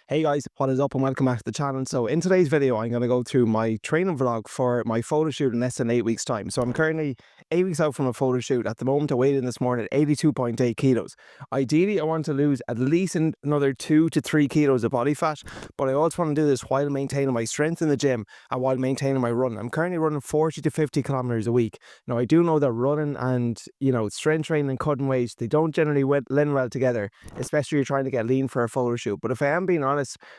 Hey guys, what is up and welcome back to the channel. So in today's video, I'm going to go through my training vlog for my photo shoot in less than 8 weeks time. So I'm currently 8 weeks out from a photo shoot. At the moment, I weighed in this morning at 82.8 kilos. Ideally, I want to lose at least another 2 to 3 kilos of body fat, but I also want to do this while maintaining my strength in the gym and while maintaining my run. I'm currently running 40 to 50 kilometers a week. Now, I do know that running and, strength training and cutting weight, they don't generally blend well together, especially if you're trying to get lean for a photo shoot. But if I am being honest,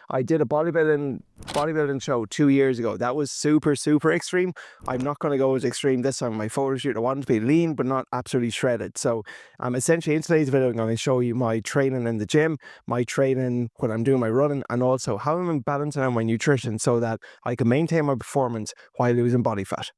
I did a bodybuilding show 2 years ago. That was super extreme. I'm not going to go as extreme this time. My photo shoot, I wanted to be lean but not absolutely shredded. So essentially in today's video, I'm going to show you my training in the gym, my training when I'm doing my running, and also how I'm balancing out my nutrition so that I can maintain my performance while losing body fat.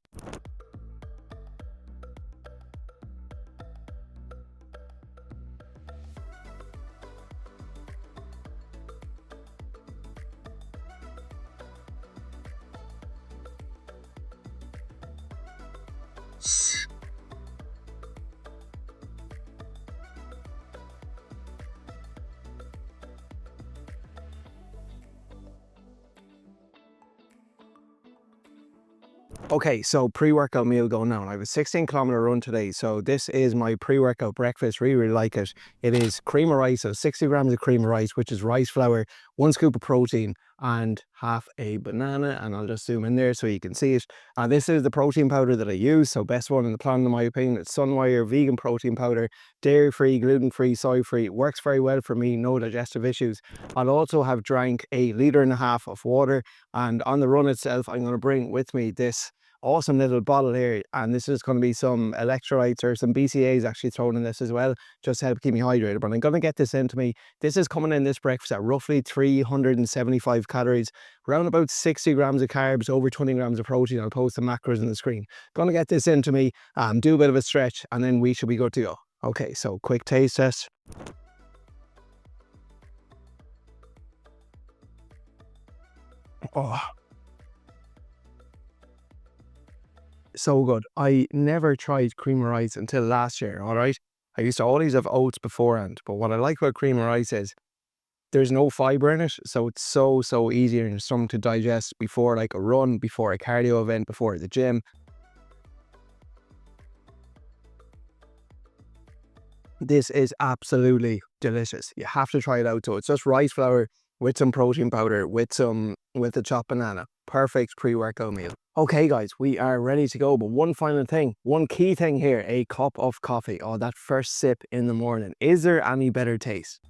Okay, so pre-workout meal going now. I have a 16-kilometer run today, so this is my pre-workout breakfast. Really like it. It is cream of rice, so 60 grams of cream of rice, which is rice flour, 1 scoop of protein, and half a banana. And I'll just zoom in there so you can see it. This is the protein powder that I use, so best one in the planet in my opinion. It's Sunwire vegan protein powder, dairy-free, gluten-free, soy-free. It works very well for me, no digestive issues. I'll also have drank 1.5 liters of water, and on the run itself, I'm going to bring with me this awesome little bottle here, and this is going to be some electrolytes or some BCAAs actually thrown in this as well, just to help keep me hydrated. But I'm going to get this into me. This is coming in this breakfast at roughly 375 calories, around about 60 grams of carbs, over 20 grams of protein. I'll post the macros on the screen. Going to get this into me, do a bit of a stretch, and then we should be good to go. Okay, so quick taste test. Oh, so good. I never tried cream of rice until last year, all right? I used to always have oats beforehand, but what I like about cream of rice is there's no fiber in it, so it's so easier in your stomach to digest before like a run, before a cardio event, before the gym. This is absolutely delicious. You have to try it out. So it's just rice flour with some protein powder, with a chopped banana. Perfect pre-workout meal. Okay guys, we are ready to go, but one final thing, one key thing here, a cup of coffee. Oh, that first sip in the morning. Is there any better taste?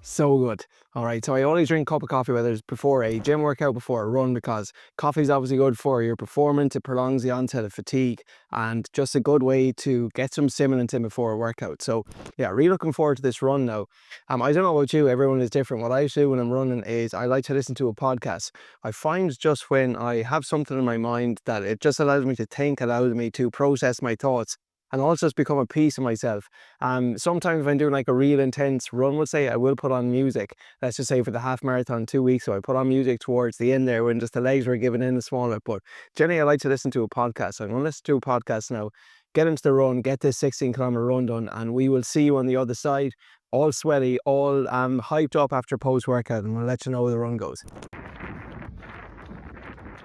So good. All right, so I always drink a cup of coffee, whether it's before a gym workout, before a run, because coffee is obviously good for your performance. It prolongs the onset of fatigue and just a good way to get some stimulants in before a workout. So yeah, really looking forward to this run now. I don't know about you, everyone is different. What I do when I'm running is I like to listen to a podcast. I find just when I have something in my mind that it just allows me to think, allows me to process my thoughts, and also just become a piece of myself. Sometimes if I'm doing like a real intense run, let's say, I will put on music. Let's just say for the half marathon 2 weeks ago, I put on music towards the end there when just the legs were giving in a small bit. But generally I like to listen to a podcast. So I'm going to listen to a podcast now, get into the run, get this 16-kilometer run done, and we will see you on the other side, all sweaty, all hyped up after post-workout, and we'll let you know how the run goes.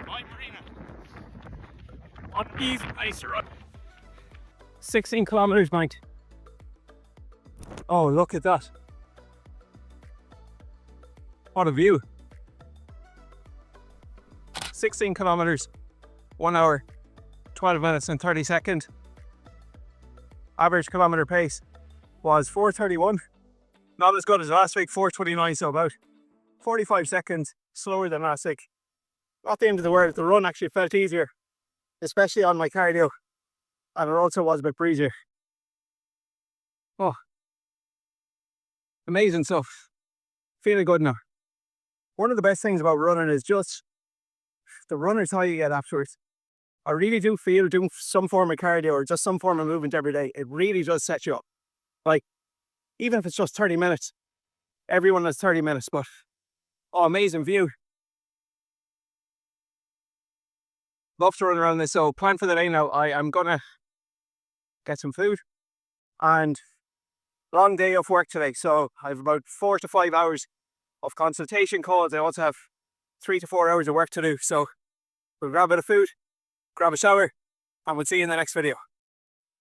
Hi, Marina. On easy pace to run. 16 kilometers, mate. Oh, look at that. What a view. 16 kilometers, 1 hour, 12 minutes and 30 seconds. Average kilometer pace was 4:31. Not as good as last week, 4:29, so about 45 seconds slower than last week. Not the end of the world. The run actually felt easier, especially on my cardio. And it also was a bit breezier. Oh, amazing stuff. Feeling good now. One of the best things about running is just the runner's high you get afterwards. I really do feel doing some form of cardio or just some form of movement every day, it really does set you up. Like, even if it's just 30 minutes, everyone has 30 minutes, but oh, amazing view. Love to run around this. So plan for the day now, I am gonna get some food and long day of work today. So I have about 4 to 5 hours of consultation calls. I also have 3 to 4 hours of work to do. So we'll grab a bit of food, grab a shower, and we'll see you in the next video.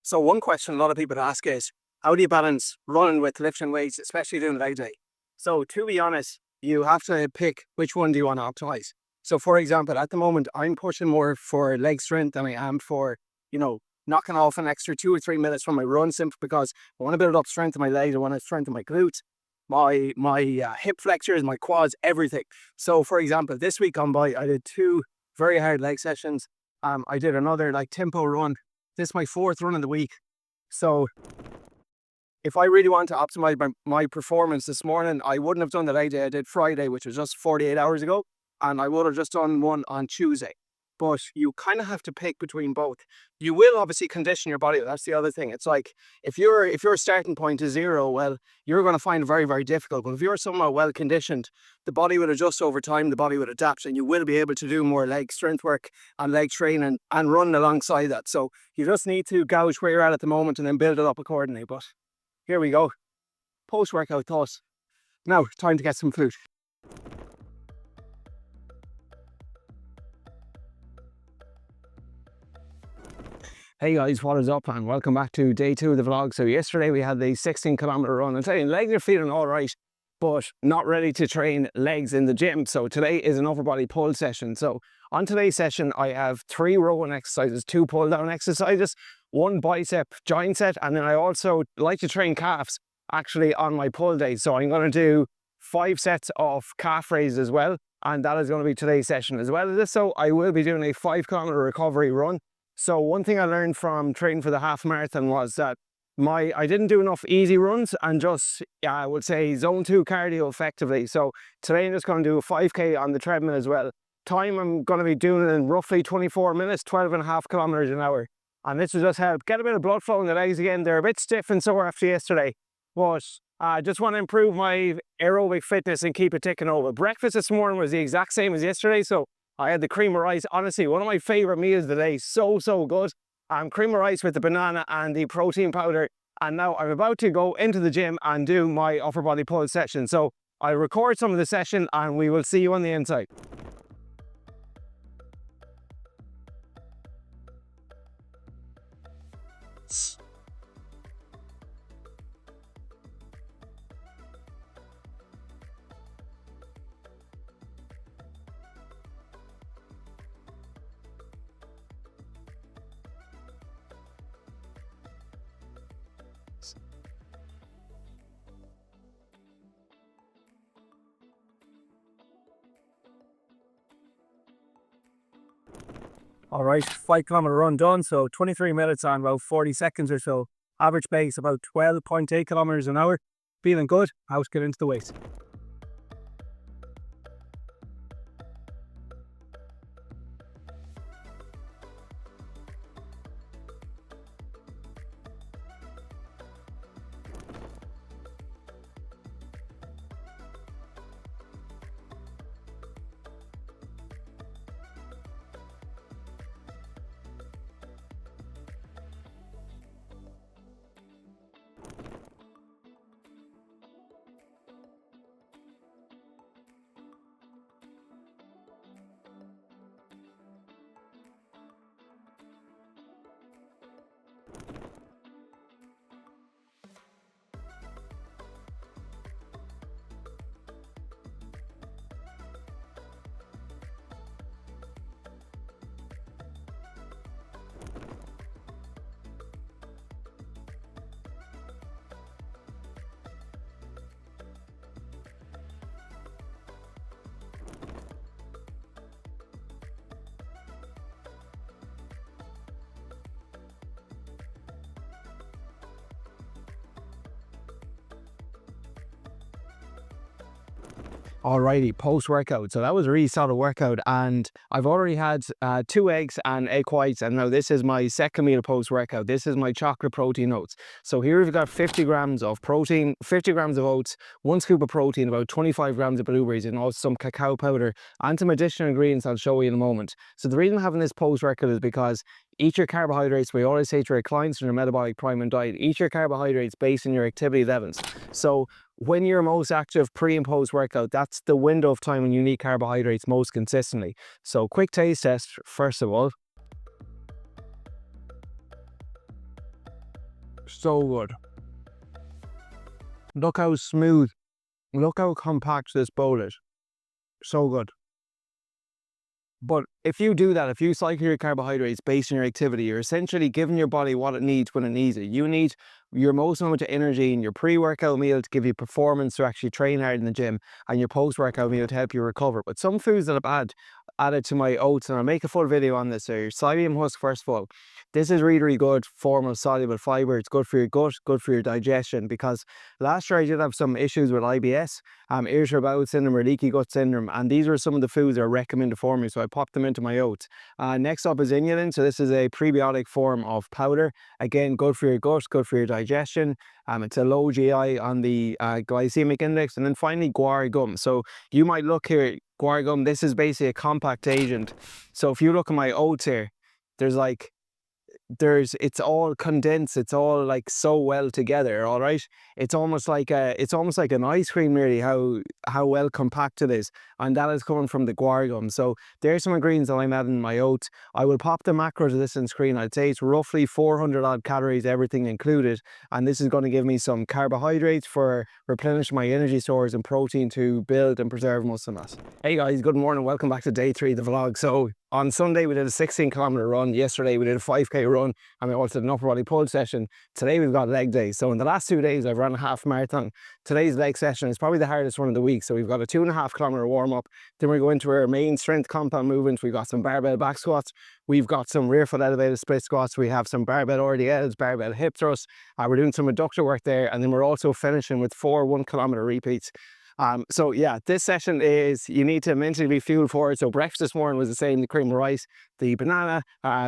So one question a lot of people ask is, how do you balance running with lifting weights, especially doing leg day? So to be honest, you have to pick which one do you want to optimize. So for example, at the moment, I'm pushing more for leg strength than I am for, knocking off an extra 2 or 3 minutes from my run, simply because I want to build up strength in my legs, I want to strengthen my glutes, my hip flexors, my quads, everything. So for example, this week gone by, I did 2 very hard leg sessions. I did another tempo run. This is my 4th run of the week. So if I really want to optimize my performance this morning, I wouldn't have done the leg day I did Friday, which was just 48 hours ago, and I would have just done one on Tuesday. But you kind of have to pick between both. You will obviously condition your body. That's the other thing. It's like if your starting point is 0, well, you're going to find it very, very difficult. But if you're somewhat well conditioned, the body will adjust over time, the body will adapt, and you will be able to do more leg strength work and leg training and run alongside that. So you just need to gauge where you're at the moment and then build it up accordingly. But here we go. Post-workout thoughts. Now, time to get some food. Hey guys, what is up, and welcome back to day 2 of the vlog. So yesterday we had the 16-kilometer run. I'm telling you, legs are feeling all right, but not ready to train legs in the gym. So today is an upper body pull session. So on today's session, I have 3 rowing exercises, 2 pull down exercises, 1 bicep joint set, and then I also like to train calves actually on my pull day. So I'm going to do 5 sets of calf raises as well, and that is going to be today's session as well as this. So I will be doing a 5-kilometer recovery run. So one thing I learned from training for the half marathon was that I didn't do enough easy runs and just, I would say, zone 2 cardio effectively. So today I'm just going to do a 5K on the treadmill as well. Time I'm going to be doing it in roughly 24 minutes, 12.5 kilometers an hour. And this will just help get a bit of blood flow in the legs again. They're a bit stiff and sore after yesterday, but I just want to improve my aerobic fitness and keep it ticking over. Breakfast this morning was the exact same as yesterday, so I had the cream of rice. Honestly, one of my favorite meals of the day. So good. Cream of rice with the banana and the protein powder. And now I'm about to go into the gym and do my upper body pull session. So I'll record some of the session and we will see you on the inside. All right, 5-kilometer run done. So 23 minutes and about 40 seconds or so. Average pace about 12.8 kilometers an hour. Feeling good. Let's get into the weights. Alrighty, post-workout. So that was a really solid workout, and I've already had 2 eggs and egg whites, and now this is my second meal post-workout. This is my chocolate protein oats. So here we've got 50 grams of protein, 50 grams of oats, 1 scoop of protein, about 25 grams of blueberries, and also some cacao powder, and some additional ingredients I'll show you in a moment. So the reason I'm having this post-workout is because Eat your carbohydrates. We always say to our clients in their metabolic priming diet, eat your carbohydrates based on your activity levels. So when you're most active pre and post workout, that's the window of time when you need carbohydrates most consistently. So quick taste test, first of all. So good. Look how smooth, look how compact this bowl is. So good. But if you do that, if you cycle your carbohydrates based on your activity, you're essentially giving your body what it needs when it needs it. You need your most amount of energy in your pre-workout meal to give you performance to actually train hard in the gym, and your post-workout meal to help you recover. But some foods that I've added to my oats, and I'll make a full video on this, are your psyllium husk, first of all. This is really, really good form of soluble fiber. It's good for your gut, good for your digestion, because last year I did have some issues with IBS, irritable bowel syndrome or leaky gut syndrome, and these were some of the foods that are recommended for me, so I popped them into my oats. Next up is inulin. So this is a prebiotic form of powder. Again, good for your gut, good for your digestion. It's a low GI on the glycemic index. And then finally, guar gum. So you might look here, guar gum, this is basically a compact agent. So if you look at my oats here, it's all condensed, it's all like so well together, all right? It's almost like an ice cream, really, how well compact it is. And that is coming from the guar gum. So there's some ingredients that I'm adding in my oats. I will pop the macros of this on screen. I'd say it's roughly 400 odd calories, everything included. And this is going to give me some carbohydrates for replenishing my energy stores, and protein to build and preserve muscle mass. Hey guys, good morning, welcome back to day 3 of the vlog. So on Sunday we did a 16-kilometer run. Yesterday we did a 5k run, and we also did an upper body pull session. Today we've got leg day. So in the last 2 days I've run a half marathon. Today's leg session is probably the hardest one of the week. So we've got a 2.5-kilometer warm up. Then we go into our main strength compound movements. We've got some barbell back squats. We've got some rear foot elevated split squats. We have some barbell RDLs, barbell hip thrusts. We're doing some adductor work there. And then we're also finishing with 4 1-kilometer repeats. So yeah, this session is, you need to mentally be fueled for it. So breakfast this morning was the same, the cream of rice, the banana,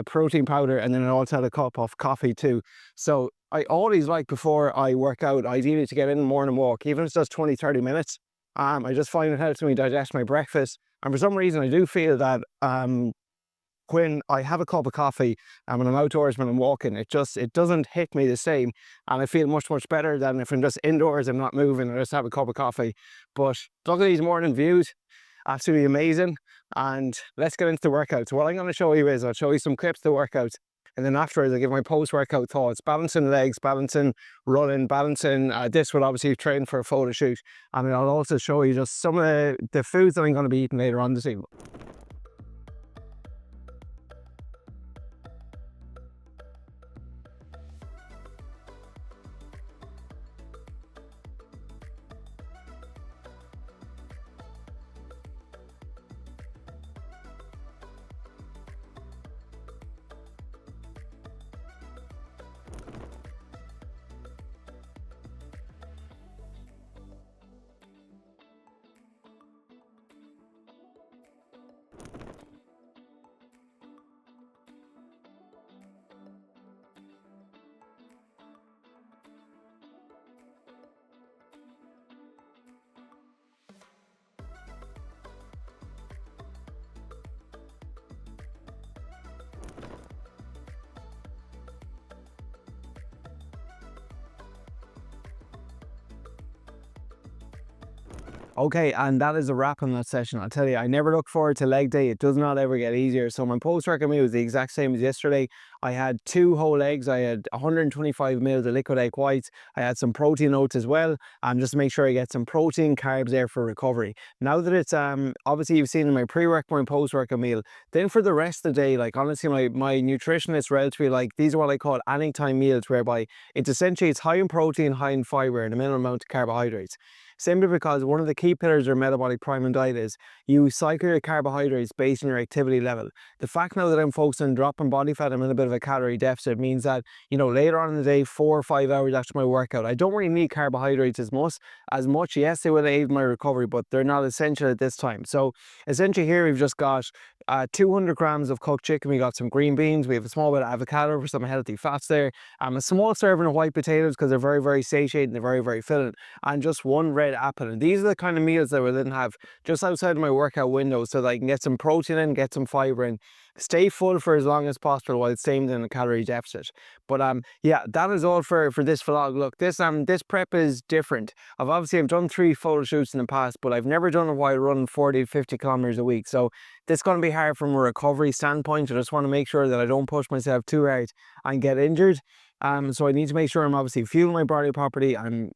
protein powder, and then I also had a cup of coffee too. So I always like, before I work out, ideally to get in the morning walk, even if it's just 20-30 minutes. I just find it helps me digest my breakfast. And for some reason I do feel that when I have a cup of coffee and when I'm outdoors, when I'm walking, it doesn't hit me the same, and I feel much better than if I'm just indoors, I'm not moving, and I just have a cup of coffee. But look at these morning views, absolutely amazing. And let's get into the workout. So what I'm going to show you is, I'll show you some clips of the workouts, and then afterwards I'll give my post-workout thoughts, balancing legs, balancing running, balancing this will obviously train for a photo shoot, and then I'll also show you just some of the foods that I'm going to be eating later on this evening. Okay, and that is a wrap on that session. I'll tell you, I never look forward to leg day. It does not ever get easier. So my post-workout meal was the exact same as yesterday. I had 2 whole eggs. I had 125 mils of liquid egg whites. I had some protein oats as well, just to make sure I get some protein, carbs there for recovery. Now that it's, obviously you've seen in my pre-workout and post-workout meal, then for the rest of the day, like honestly, my nutritionist relatively, like, these are what I call anytime meals, whereby it's essentially, it's high in protein, high in fiber, and a minimal amount of carbohydrates. Simply because one of the key pillars of your metabolic priming diet is you cycle your carbohydrates based on your activity level. The fact now that I'm focused on dropping body fat, I'm in a bit of a calorie deficit, means that, you know, later on in the day, 4 or 5 hours after my workout, I don't really need carbohydrates as much. Yes, they will aid my recovery, but they're not essential at this time. So essentially here we've just got 200 grams of cooked chicken. We got some green beans. We have a small bit of avocado for some healthy fats there. A small serving of white potatoes because they're very, very satiating. They're very, very filling. And just 1 red red apple. And these are the kind of meals that I will then have just outside of my workout window so that I can get some protein in, get some fiber in, stay full for as long as possible while staying in a calorie deficit. But yeah, that is all for this vlog. Look, this prep is different. I've done 3 photo shoots in the past, but I've never done it while running 40 to 50 kilometers a week. So this is going to be hard from a recovery standpoint. I just want to make sure that I don't push myself too hard and get injured. So I need to make sure I'm obviously fueling my body properly, I'm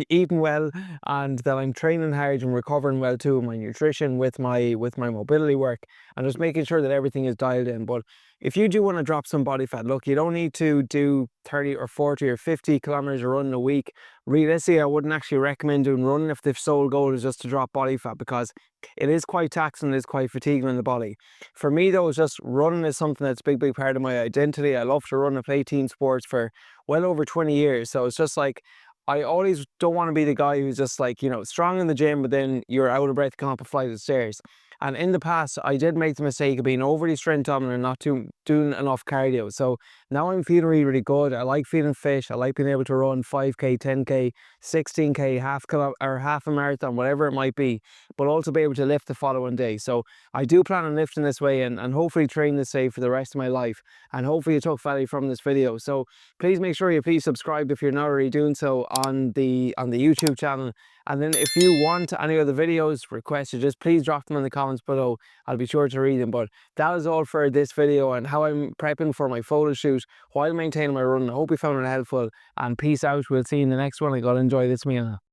eating well, and that I'm training hard and recovering well too in my nutrition with my mobility work, and just making sure that everything is dialed in. But if you do want to drop some body fat, look, you don't need to do 30 or 40 or 50 kilometers of running a week. Realistically, I wouldn't actually recommend doing running if the sole goal is just to drop body fat, because it is quite taxing, it is quite fatiguing in the body. For me though, it's just running is something that's a big part of my identity. I love to run. I play team sports for well over 20 years. So it's just like, I always don't want to be the guy who's just like, you know, strong in the gym, but then you're out of breath going up a flight of stairs. And in the past, I did make the mistake of being overly strength dominant and not doing enough cardio. So now I'm feeling really good. I like feeling fit. I like being able to run 5K, 10K, 16K, half a marathon, whatever it might be, but also be able to lift the following day. So I do plan on lifting this way and hopefully train this way for the rest of my life. And hopefully you took value from this video. So please make sure you subscribe if you're not already doing so on the YouTube channel. And then if you want any other videos, requested, just please drop them in the comments below. I'll be sure to read them. But that is all for this video and how I'm prepping for my photo shoot while maintaining my run. I hope you found it helpful, and peace out. We'll see you in the next one. I gotta enjoy this meal now.